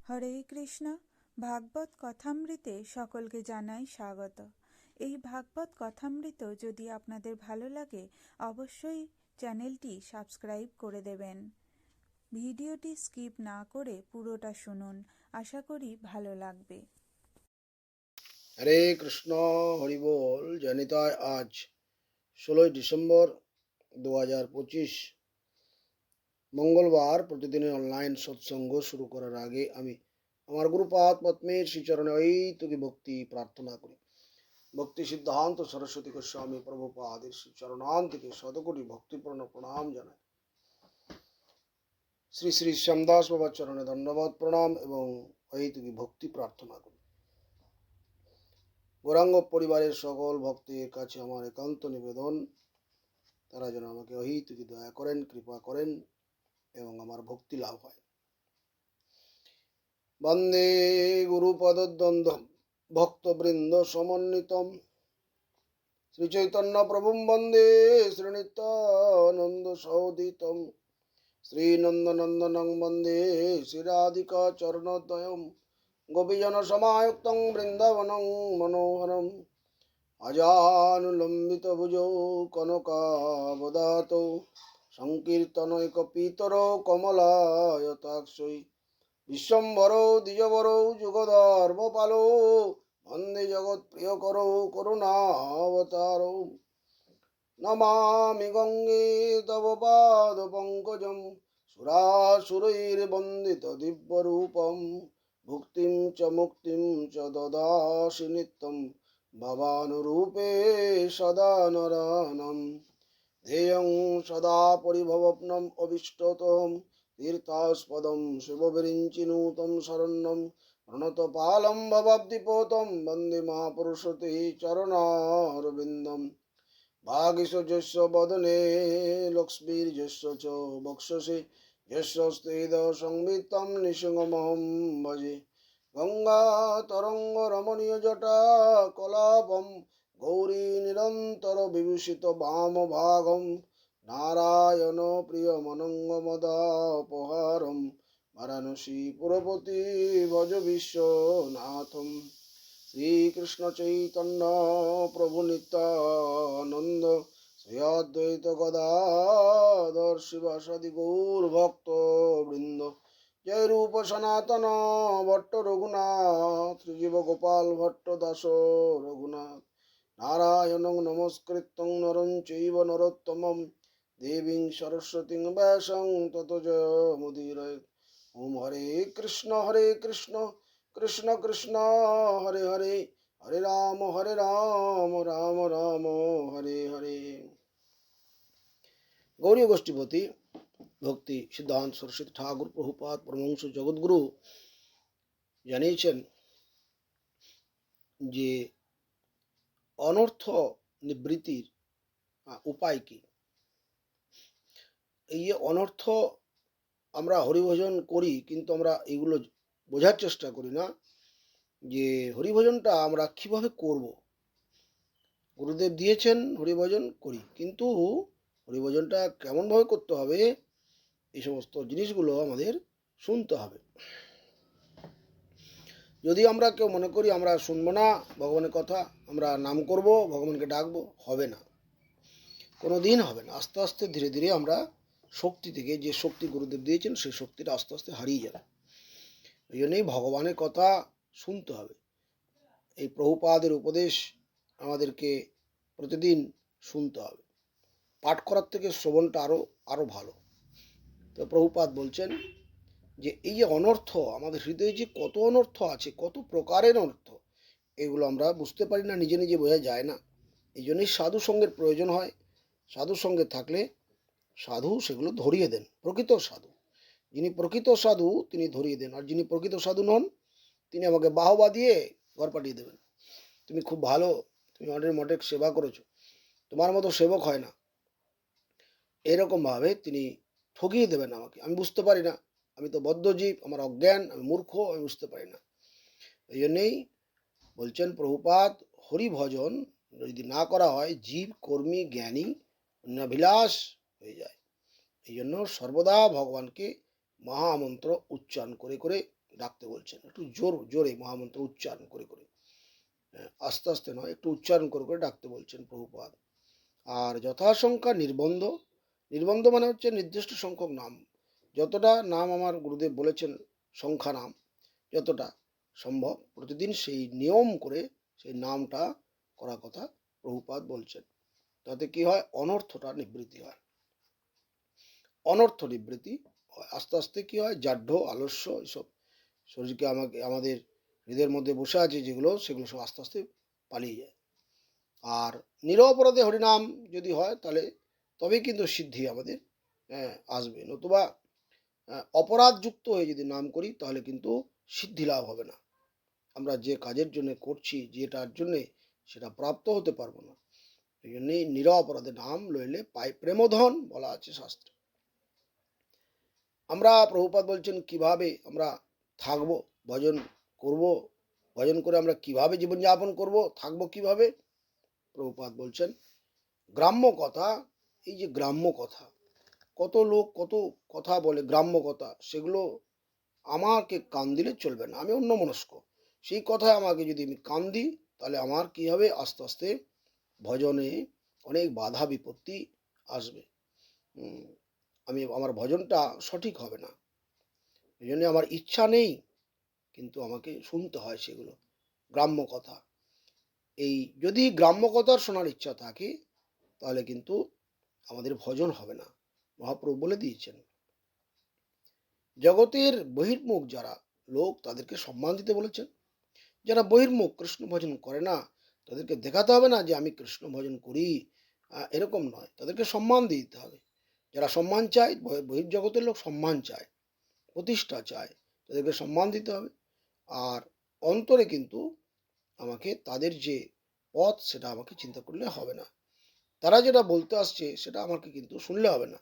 হরে কৃষ্ণ। ভাগবত কথামৃতে সকলকে জানাই স্বাগত। এই ভাগবত কথামৃত যদি আপনাদের ভালো লাগে অবশ্যই চ্যানেলটি সাবস্ক্রাইব করে দেবেন। ভিডিওটি স্কিপ না করে পুরোটা শুনুন, আশা করি ভালো লাগবে। হরে কৃষ্ণ, হরি বল। জনিতায় আজ 16 ডিসেম্বর 2025 মঙ্গলবার। প্রতিদিনের অনলাইন সৎসঙ্গ শুরু করার আগে আমি আমার গুরুপাদ পদ্মের শ্রীচরণে ঐতুকি ভক্তি প্রার্থনা করি। ভক্তি সিদ্ধান্ত সরস্বতী গোস্বামী প্রভুপাদের শ্রীচরণান্তিকে শতকোটি ভক্তিপূর্ণ প্রণাম জানাই। শ্রী শ্রী শ্যামদাস বাবার চরণে ধন্যবাদ প্রণাম এবং ঐতুকি ভক্তি প্রার্থনা করি। গৌরাঙ্গ পরিবারের সকল ভক্তের কাছে আমার একান্ত নিবেদন, তারা যেন আমাকে অহেতুকি দয়া করেন, কৃপা করেন এবং আমার ভক্তি লাভ হয়। বন্দে গুরুপদদ্বন্দ্ব ভক্তবৃন্দ সমন্বিতম শ্রী চৈতন্য প্রভুম বন্দে শ্রীনিত্যানন্দ সহোদিতম শ্রীনন্দনন্দনং বন্দে শ্রীরাধিকা চরণোদয়ম গোপীজন সমায়ুক্তং বৃন্দাবনং মনোহরম আজানুলম্বিত ভুজৌ কনকাবদাতৌ সংকীর্তনৈকপিতরো কমলায়তাক্ষৈ বিশ্বম্ভরৌ দ্বিজবরৌ যুগধর্মপালৌ বন্দে জগৎপ্রিয়করৌ করুণাবতারৌ নমামি গঙ্গে তব পাদপঙ্কজং সুরাসুরৈর্বন্দিত দিব্যরূপম ভুক্তিম চ মুক্তিম চ দদাসি নিত্যম ভবানুরূপে সদা নরানাম ধ্যেয়ং সদা পরিভবপ্নম অবিষ্টতম তীর্থাস্পদম শিববিরিঞ্চিনূতম শরণ্যম প্রণতপালম ভবাব্দিপোতম বন্দে মহাপুরুষতে চরণারবিন্দম ভাগীশযস্য বদনে লক্ষ্মীর্যস্য চ বক্ষসি যস্যস্তেদ সংবিত্তম নিঃসঙ্গমহং ভজে গঙ্গা তরঙ্গ রমণীয় জটা কলাপম গৌরী নিরন্তর বিভূষিত বাম ভাগম নারায়ণ প্রিয় মনঙ্গমদাপহারম বারাণসী পুরপতি ভজ বিশ্বনাথম শ্রীকৃষ্ণ চৈতন্য প্রভু নিত্যানন্দ শ্রী অদ্বৈত গদাধর শিবাসাদি গৌর ভক্ত বৃন্দ জয় রূপ সনাতন ভট্ট রঘুনাথ শ্রীজীব গোপাল ভট্ট দাস রঘুনাথ নারায়ণং নমস্কৃত্যং নরং চৈব নরোত্তমং দেবীং সরস্বতীং ব্যাসং ততো জয়মুদীরয়েৎ। ওম হরে কৃষ্ণ কৃষ্ণ কৃষ্ণ হরে হরে, হরে রাম রাম রাম হরে হরে। গৌরী গোষ্ঠীপতি ভক্তি সিদ্ধান্ত সরস্বতী ঠাকুর প্রভুপাদ পরমহংস জগৎগুরু জানিয়েছেন যে অনর্থ নিবৃত্তির উপায় কি। এই যে অনর্থ আমরা হরিভজন করি, কিন্তু আমরা এগুলো বোঝার চেষ্টা করি না যে হরিভজনটা আমরা কিভাবে করব। গুরুদেব দিয়েছেন হরিভজন করি, কিন্তু হরিভজনটা কেমনভাবে করতে হবে এই সমস্ত জিনিসগুলো আমাদের শুনতে হবে। যদি আমরা কেউ মনে করি আমরা শুনবো না ভগবানের কথা, আমরা নাম করব, ভগবানকে ডাকবো, হবে না, কোনো দিন হবে না। আস্তে আস্তে ধীরে ধীরে আমরা শক্তি থেকে, যে শক্তি গুরুদেব দিয়েছেন সেই শক্তিটা আস্তে আস্তে হারিয়ে যাবে। এই জন্যই ভগবানের কথা শুনতে হবে। এই প্রভুপাদের উপদেশ আমাদেরকে প্রতিদিন শুনতে হবে। পাঠ করার থেকে শ্রবণটা আরো ভালো। তো প্রভুপাদ বলছেন যে এই যে অনর্থ, আমাদের হৃদয়ে যে কত অনর্থ আছে, কত প্রকারের অনর্থ, এগুলো আমরা বুঝতে পারি না, নিজে নিজে বোঝা যায় না। এই জন্যই সাধু সঙ্গের প্রয়োজন হয়। সাধু সঙ্গে থাকলে সাধু সেগুলো ধরিয়ে দেন। প্রকৃত সাধু, যিনি প্রকৃত সাধু তিনি ধরিয়ে দেন। আর যিনি প্রকৃত সাধু নন তিনি আমাকে বাহবা দিয়ে ঘর পাঠিয়ে দেবেন। তুমি খুব ভালো, তুমি অনেক মঠের সেবা করেছো, তোমার মতো সেবক হয় না, এরকমভাবে তিনি ঠকিয়ে দেবেন আমাকে। আমি বুঝতে পারি না, আমি তো বদ্ধজীব, আমার অজ্ঞান, আমি মূর্খ, আমি বুঝতে পারি না। এই জন্যেই বলছেন প্রভুপাদ, হরিভজন যদি না করা হয় জীব কর্মী জ্ঞানী অন্যাভিলাষ হয়ে যায়। এই জন্য সর্বদা ভগবানকে মহামন্ত্র উচ্চারণ করে করে ডাকতে বলছেন, একটু জোরে মহামন্ত্র উচ্চারণ করে করে, আস্তে আস্তে নয়, একটু উচ্চারণ করে করে ডাকতে বলছেন প্রভুপাদ। আর যথাসংখ্যা নির্বন্ধ, নির্বন্ধ মানে হচ্ছে নির্দিষ্ট সংখ্যক নাম, যতটা নাম আমার গুরুদেব বলেছেন সংখ্যা নাম, যতটা সম্ভব প্রতিদিন সেই নিয়ম করে সেই নামটা করা কথা প্রভুপাদ বলছেন। তাতে কি হয়, অনর্থটা নিবৃত্তি হয়, অনর্থ নিবৃত্তি হয়। আস্তে আস্তে কি হয়, জাড্য আলস্য এসব শরীরকে আমাদের হৃদয়ের মধ্যে বসে আছে যেগুলো, সেগুলো সব আস্তে আস্তে পালিয়ে যায়। আর নিরপরাধে হরিনাম যদি হয় তাহলে তবেই কিন্তু সিদ্ধি আমাদের আসবে, নতুবা অপরাধযুক্ত হয়ে যদি নাম করি তাহলে কিন্তু সিদ্ধি লাভ হবে না। আমরা যে কাজের জন্য করছি, যেটার জন্যে, সেটা প্রাপ্ত হতে পারবো না। এই জন্যই নিরপরাধে নাম লইলে পাই প্রেমধন বলা আছে শাস্ত্রে। আমরা প্রভুপাদ বলছেন কিভাবে আমরা থাকবো, ভজন করব, ভজন করে আমরা কিভাবে জীবনযাপন করব, থাকবো কিভাবে। প্রভুপাদ বলছেন গ্রাম্য কথা, এই যে গ্রাম্য কথা, কত লোক কত কথা বলে গ্রাম্য কথা, সেগুলো আমাকে কান দিলে চলবে না, আমি অন্যমনস্ক। সেই কথায় আমাকে যদি আমি কান দিই তাহলে আমার কি হবে, আস্তে আস্তে ভজনে অনেক বাধা বিপত্তি আসবে, আমার ভজনটা সঠিক হবে না। এই জন্য আমার ইচ্ছা নেই, কিন্তু আমাকে শুনতে হয় সেগুলো গ্রাম্য কথা। এই যদি গ্রাম্য কথার শোনার ইচ্ছা থাকে তাহলে কিন্তু আমাদের ভজন হবে না। মহাপ্রভু বলে দিয়েছেন, জগতের বহির্মুখ যারা লোক তাদেরকে সম্মান দিতে বলেছেন। যারা বহির্মুখ কৃষ্ণ ভজন করে না তাদেরকে দেখাতে হবে না যে আমি কৃষ্ণ ভজন করি, এরকম নয়, তাদেরকে সম্মান দিতে হবে। যারা সম্মান চায়, বহির্জগতের লোক সম্মান চায়, প্রতিষ্ঠা চায়, তাদেরকে সম্মান দিতে হবে। আর অন্তরে কিন্তু আমাকে তাদের যে পথ সেটা আমাকে চিন্তা করলে হবে না, তারা যেটা বলতে আসছে সেটা আমাকে কিন্তু শুনলে হবে না।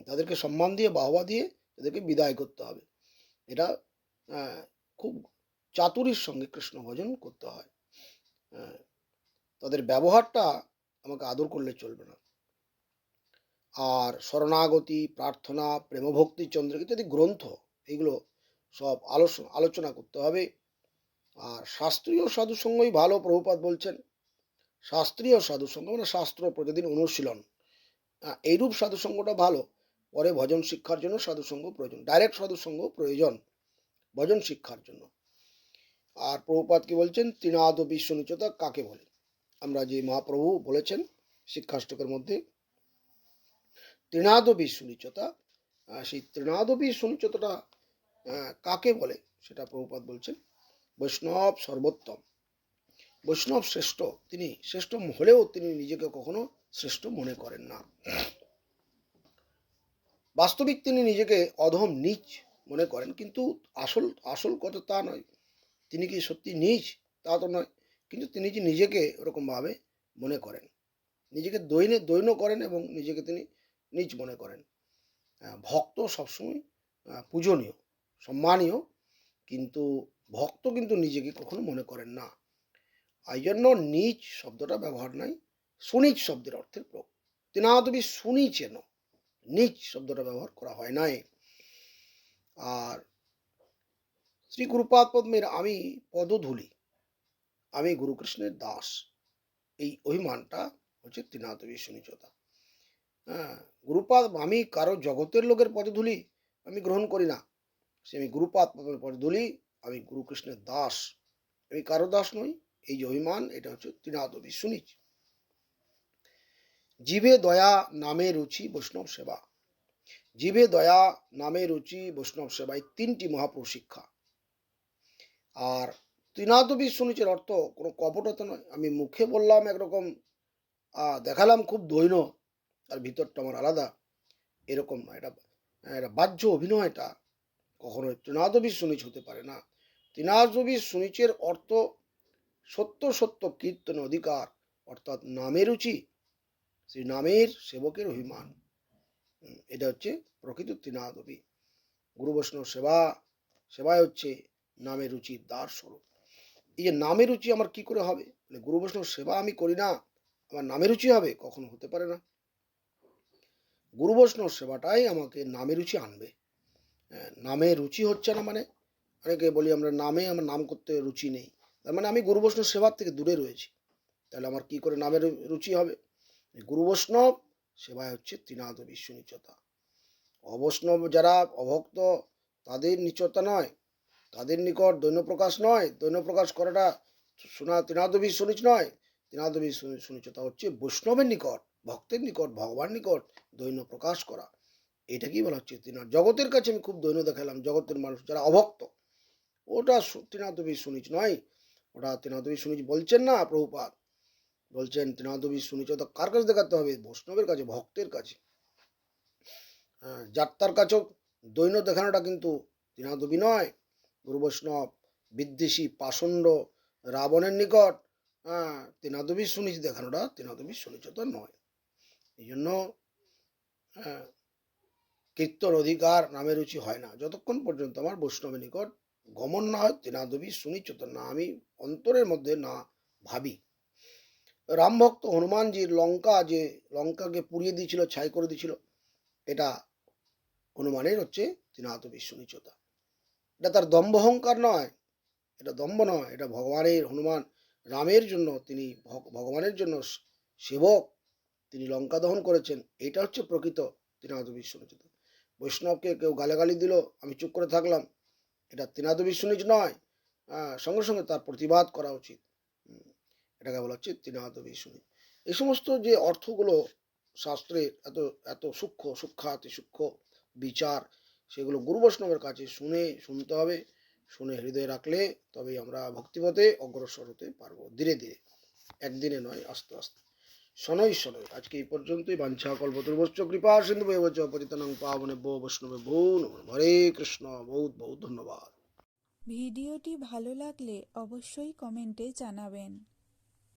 তাদেরকে সম্মান দিয়ে বাহবা দিয়ে তাদেরকে বিদায় করতে হবে। এটা খুব চাতুরীর সঙ্গে কৃষ্ণ ভজন করতে হয়। তাদের ব্যবহারটা আমাকে আদর করলে চলবে না। আর শরণাগতি, প্রার্থনা, প্রেমভক্তি চন্দ্র ইত্যাদি গ্রন্থ, এগুলো সব আলোচনা করতে হবে। আর শাস্ত্রীয় সাধুসঙ্গই ভালো, প্রভুপাদ বলছেন। শাস্ত্রীয় সাধুসঙ্গ মানে শাস্ত্র প্রতিদিন অনুশীলন, এইরূপ সাধুসঙ্গটা ভালো। পরে ভজন শিক্ষার জন্য সাধুসঙ্গ প্রয়োজন, ডাইরেক্ট সাধুসঙ্গ প্রয়োজন ভজন শিক্ষার জন্য। আর প্রভুপাদ কি বলছেন, তৃণাদ বিশ্ব নিচতা কাকে বলে। আমরা যে মহাপ্রভু বলেছেন শিক্ষাষ্টকের মধ্যে তৃণাদ বিশ্ব নিচতা, সেই তৃণাদ বিশ্ব নিচতাটা কাকে বলে সেটা প্রভুপাদ বলছেন, বৈষ্ণব সর্বোত্তম, বৈষ্ণব শ্রেষ্ঠ। তিনি শ্রেষ্ঠ হলেও তিনি নিজেকে কখনো শ্রেষ্ঠ মনে করেন না। বাস্তবিক তিনি নিজেকে অধম নীচ মনে করেন, কিন্তু আসল আসল কথা তা নয়। তিনি কি সত্যি নীচ তা তো নয়, কিন্তু তিনি যে নিজেকে ওরকমভাবে মনে করেন, নিজেকে দৈন্য করেন এবং নিজেকে তিনি নীচ মনে করেন। ভক্ত সবসময় পূজনীয়, সম্মানীয়, কিন্তু ভক্ত কিন্তু নিজেকে কখনো মনে করেন না। এই জন্য নীচ শব্দটা ব্যবহার নাই, সুনীচ শব্দের অর্থের প্রয়োগ। তিনাদবি সুনীচেন, নীচ শব্দটা ব্যবহার করা হয় নাই। আর শ্রী গুরুপাদ পদ্মের আমি পদধূলি, আমি গুরুকৃষ্ণের দাস, এই অভিমানটা হচ্ছে তৃণাদবি সুনীচতা। গুরুপাদ, আমি কারো জগতের লোকের পদধূলি আমি গ্রহণ করি না, সে আমি গুরুপাদ পদ্মের পদধূলি, আমি গুরুকৃষ্ণের দাস, আমি কারো দাস নই। এই যে অভিমান, এটা হচ্ছে তৃণাদবি সুনীচ। জীবে দয়া নামে রুচি বৈষ্ণব সেবা, জীবে দয়া নামে রুচি বৈষ্ণব সেবা, এই তিনটি মহাপুরুষ শিক্ষা। আর তৃণাদবি সুনীচের অর্থ কোনো কপটতা নয়, আমি মুখে বললাম একরকম, দেখালাম খুব দৈন্য, আর ভিতরটা আমার আলাদা, এরকম নয়। এটা বাহ্য অভিনয়, এটা কখনোই তৃণাদবি সুনীচ হতে পারে না। তৃণাদবি সুনীচের অর্থ সত্য সত্য কীর্তন অধিকার, অর্থাৎ নামে রুচি, সেই নামের সেবকের অভিমান, এটা হচ্ছে প্রকৃত তৃণাদবি। গুরু বৈষ্ণব সেবায় হচ্ছে নামের রুচির দ্বার স্বরূপ। এই যে নামের রুচি আমার কি করে হবে, গুরু বৈষ্ণব সেবা আমি করি না আমার নামের রুচি হবে, কখনো হতে পারে না। গুরু বৈষ্ণব সেবাটাই আমাকে নামের রুচি আনবে। নামে রুচি হচ্ছে না মানে অনেকে বলি আমরা নামে, আমার নাম করতে রুচি নেই, তার মানে আমি গুরু বৈষ্ণব সেবার থেকে দূরে রয়েছি। তাহলে আমার কি করে নামের রুচি হবে? গুরু বৈষ্ণব সেবায় হচ্ছে ত্রিনাদ বিষ্ণু নিচতা। অবৈষ্ণব যারা অভক্ত, তাদের নিচতা নয়, তাদের নিকট দৈন্য প্রকাশ নয়, দৈন্য প্রকাশ করাটা শোনা ত্রিনাদ সুনিচ নয়। ত্রিনাদ সুনিচতা হচ্ছে বৈষ্ণবের নিকট, ভক্তের নিকট, ভগবান নিকট দৈন্য প্রকাশ করা। এটা কি বলা হচ্ছে ত্রিনাদ? জগতের কাছে আমি খুব দৈন্য দেখালাম, জগতের মানুষ যারা অভক্ত, ওটা ত্রিনাদ সুনিচ নয়, ওটা ত্রিনাদ সুনিচ বলছেন না প্রভুপাদ। বলছেন ত্রিনাদ সুনিচতা কার কাছে দেখাতে হবে? বৈষ্ণবের কাছে, ভক্তের কাছে। হ্যাঁ, যাত্রার কাছেও দৈন্য দেখানোটা কিন্তু ত্রিনাদবী নয়। গুরু বৈষ্ণব বিদ্বেষী পাষণ্ড রাবণের নিকট ত্রিনাদবী সুনিচ দেখানোটা ত্রিনাদবী সুনিচতা নয়। এই জন্য কীর্তন অধিকার নামে রুচি হয় না যতক্ষণ পর্যন্ত আমার বৈষ্ণবের নিকট গমন না হয়, ত্রিনাদবী সুনিচতা না আমি অন্তরের মধ্যে না ভাবি। রামভক্ত হনুমানজির লঙ্কাকে পুড়িয়ে দিয়েছিল, ছাই করে দিয়েছিল, এটা হনুমানের হচ্ছে ত্রিনাদ বিশ্বনিচতা। এটা তার দম্ভ অহংকার নয়, এটা দম্ভ নয়, এটা ভগবানের, হনুমান রামের জন্য, তিনি ভগবানের জন্য সেবক, তিনি লঙ্কা দহন করেছেন। এটা হচ্ছে প্রকৃত ত্রিনাদ বিশ্বনিচতা। বৈষ্ণবকে কেউ গালাগালি দিল, আমি চুপ করে থাকলাম, এটা ত্রিনাদ বিশ্বনিচ নয়। সঙ্গে সঙ্গে তার প্রতিবাদ করা উচিত। এটাকে বলা হচ্ছে ত্রিনাদ বিশ্বনিচ। এই সমস্ত যে অর্থগুলো শাস্ত্রের এত এত সূক্ষ্মাতি সূক্ষ্ম বিচার, সেগুলো গুরু বৈষ্ণবের কাছে শুনতে হবে। শুনে হৃদয়ে রাখলে তবেই আমরা ভক্তিপথে অগ্রসর হতে পারবো, ধীরে ধীরে, একদিনে নয়, আস্তে আস্তে, শনৈ শনৈ। আজকে এই পর্যন্তই। বাঞ্ছা কল্পতরুভ্যশ্চ কৃপা সিন্ধু ভৈবচ পতিতানাং পাবনেভ্যো বৈষ্ণবেভ্যো নমঃ। হরে কৃষ্ণ। বহুত বহুত ধন্যবাদ। ভিডিওটি ভালো লাগলে অবশ্যই কমেন্টে জানাবেন।